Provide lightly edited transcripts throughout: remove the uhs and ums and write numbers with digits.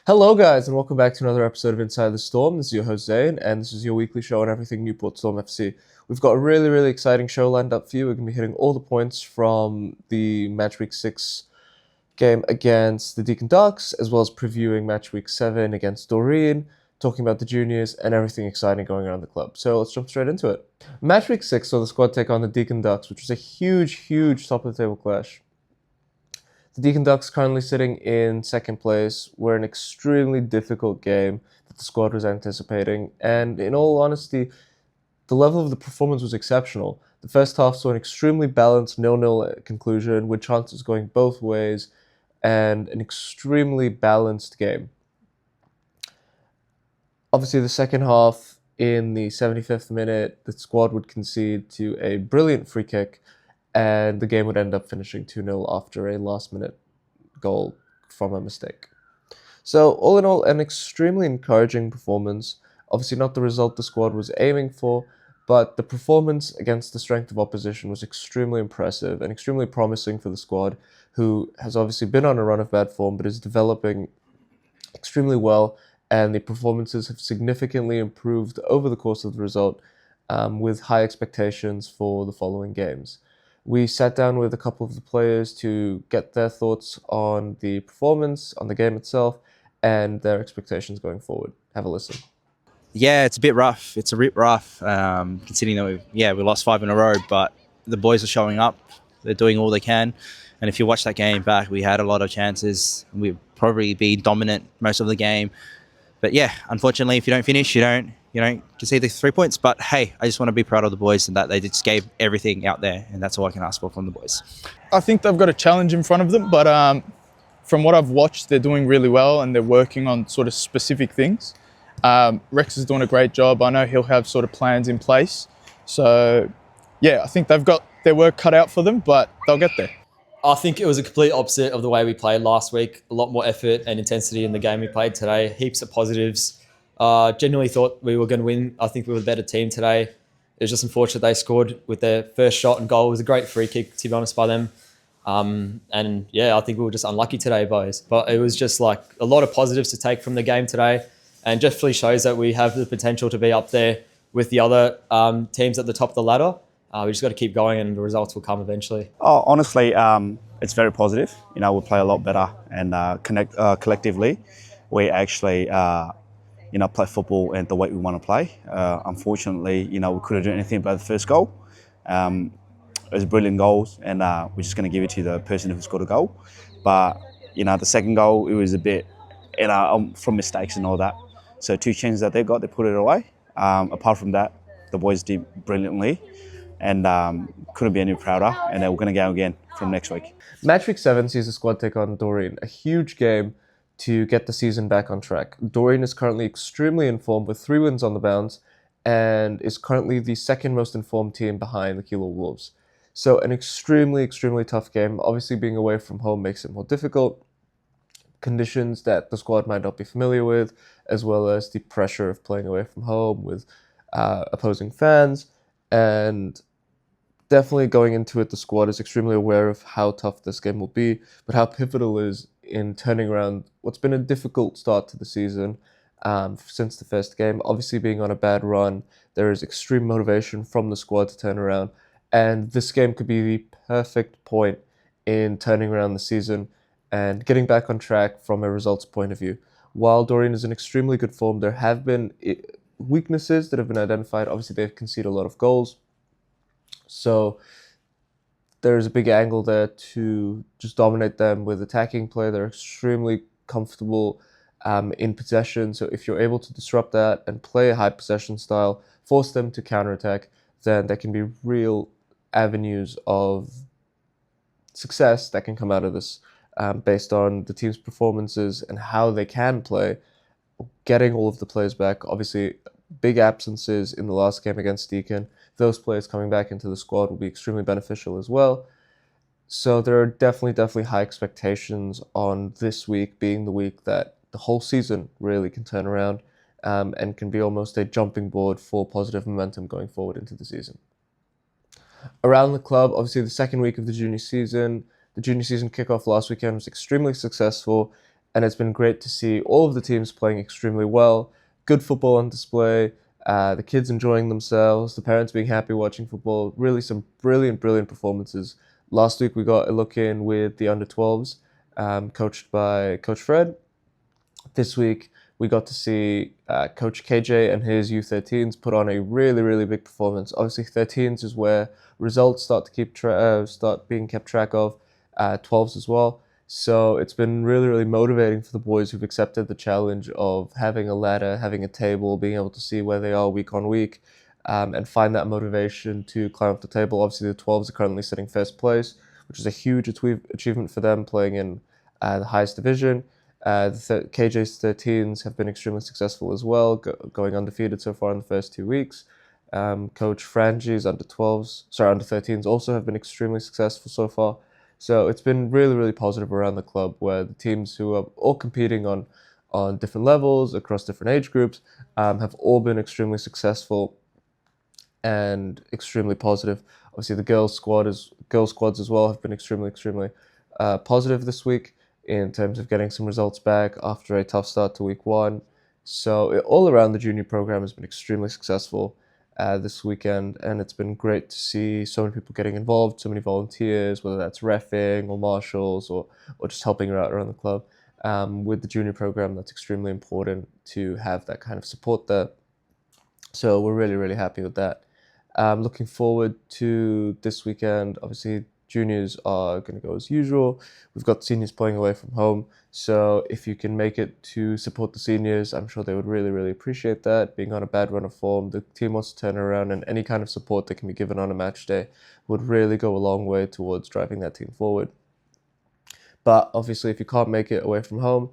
Hello, guys, and welcome back to another episode of Inside the Storm. This is your host, Zane, and this is your weekly show on everything Newport Storm FC. We've got a really exciting show lined up for you. We're going to be hitting all the points from the matchweek 6 game against the Deacon Ducks, as well as previewing matchweek 7 against Doreen, talking about the juniors, and everything exciting going on in the club. So let's jump straight into it. Matchweek 6 saw the squad take on the Deacon Ducks, which was a huge top-of-the-table clash. The Deacon Ducks currently sitting in second place were an extremely difficult game that the squad was anticipating, and in all honesty, the level of the performance was exceptional. The first half saw an extremely balanced 0-0 conclusion with chances going both ways and an extremely balanced game. Obviously, the second half, in the 75th minute, the squad would concede to a brilliant free kick, and the game would end up finishing 2-0 after a last-minute goal from a mistake. So, all in all, an extremely encouraging performance. Obviously not the result the squad was aiming for, but the performance against the strength of opposition was extremely impressive and extremely promising for the squad, who has obviously been on a run of bad form, but is developing extremely well, and the performances have significantly improved over the course of the result, with high expectations for the following games. We sat down with a couple of the players to get their thoughts on the performance, on the game itself, and their expectations going forward. Have a listen. Yeah, it's a bit rough. It's a bit rough, considering that we lost 5 in a row, but the boys are showing up. They're doing all they can. And if you watch that game back, we had a lot of chances. We'd probably be dominant most of the game. But yeah, unfortunately, if you don't finish, you don't concede the 3 points. But hey, I just want to be proud of the boys and that they just gave everything out there, and that's all I can ask for from the boys. I think they've got a challenge in front of them, but from what I've watched, they're doing really well and they're working on sort of specific things. Rex is doing a great job. I know he'll have sort of plans in place. So yeah, I think they've got their work cut out for them, but they'll get there. I think it was a complete opposite of the way we played last week. A lot more effort and intensity in the game we played today. Heaps of positives. Genuinely thought we were going to win. I think we were the better team today. It was just unfortunate they scored with their first shot and goal. It was a great free kick, to be honest, by them. And yeah, I think we were just unlucky today, boys. But it was just like a lot of positives to take from the game today, and definitely shows that we have the potential to be up there with the other teams at the top of the ladder. We just got to keep going, and the results will come eventually. Oh, honestly, it's very positive. We play a lot better, and collectively, we actually, play football and the way we want to play. Unfortunately, we couldn't do anything about the first goal. It was brilliant goals, and we're just going to give it to the person who scored a goal. But the second goal, it was a bit, from mistakes and all that. So 2 chances that they got, they put it away. Apart from that, the boys did brilliantly, and couldn't be any prouder. And then we're going to go again from next week. Matchweek 7 sees the squad take on Doreen, a huge game to get the season back on track. Doreen is currently extremely informed with 3 wins on the bounce, and is currently the second most informed team behind the Kilo Wolves. So an extremely tough game. Obviously, being away from home makes it more difficult. Conditions that the squad might not be familiar with, as well as the pressure of playing away from home with opposing fans. And definitely going into it, the squad is extremely aware of how tough this game will be, but how pivotal it is in turning around what's been a difficult start to the season since the first game. Obviously, being on a bad run, there is extreme motivation from the squad to turn around. And this game could be the perfect point in turning around the season and getting back on track from a results point of view. While Doreen is in extremely good form, there have been weaknesses that have been identified. Obviously, they've conceded a lot of goals. So there's a big angle there to just dominate them with attacking play. They're extremely comfortable in possession. So if you're able to disrupt that and play a high possession style, force them to counterattack, then there can be real avenues of success that can come out of this based on the team's performances and how they can play, getting all of the players back. Obviously, big absences in the last game against Deacon. Those players coming back into the squad will be extremely beneficial as well. So there are definitely high expectations on this week being the week that the whole season really can turn around and can be almost a jumping board for positive momentum going forward into the season. Around the club, obviously the second week of the junior season kickoff last weekend was extremely successful, and it's been great to see all of the teams playing extremely well, good football on display, the kids enjoying themselves, the parents being happy watching football. Really some brilliant, brilliant performances. Last week we got a look in with the under-12s, coached by Coach Fred. This week we got to see Coach KJ and his U13s put on a really, really big performance. Obviously, 13s is where results start being kept track of, 12s as well. So it's been really, really motivating for the boys who've accepted the challenge of having a ladder, having a table, being able to see where they are week on week, and find that motivation to climb up the table. Obviously, the 12s are currently sitting first place, which is a huge achievement for them playing in the highest division. KJ's 13s have been extremely successful as well, going undefeated so far in the first 2 weeks. Coach Frangi's under 13s also have been extremely successful so far. So it's been really, really positive around the club, where the teams who are all competing on different levels across different age groups have all been extremely successful and extremely positive. Obviously, the girls squads as well have been extremely positive this week in terms of getting some results back after a tough start to week one. So all around, the junior program has been extremely successful this weekend, and it's been great to see so many people getting involved, so many volunteers, whether that's reffing or marshals or just helping out around the club. With the junior program, that's extremely important to have that kind of support there. So we're really, really happy with that. Looking forward to this weekend. Obviously, juniors are going to go as usual. We've got seniors playing away from home. So if you can make it to support the seniors, I'm sure they would really, really appreciate that. Being on a bad run of form, the team wants to turn around, and any kind of support that can be given on a match day would really go a long way towards driving that team forward. But obviously, if you can't make it away from home,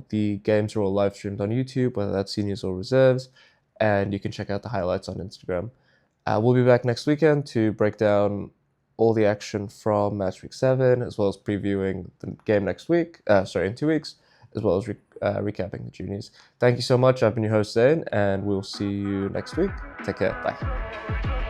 the games are all live streamed on YouTube, whether that's seniors or reserves, and you can check out the highlights on Instagram. We'll be back next weekend to break down all the action from matchweek 7, as well as previewing the game next week, in 2 weeks, as well as recapping the juniors. Thank you so much. I've been your host, Zane, and we'll see you next week. Take care. Bye.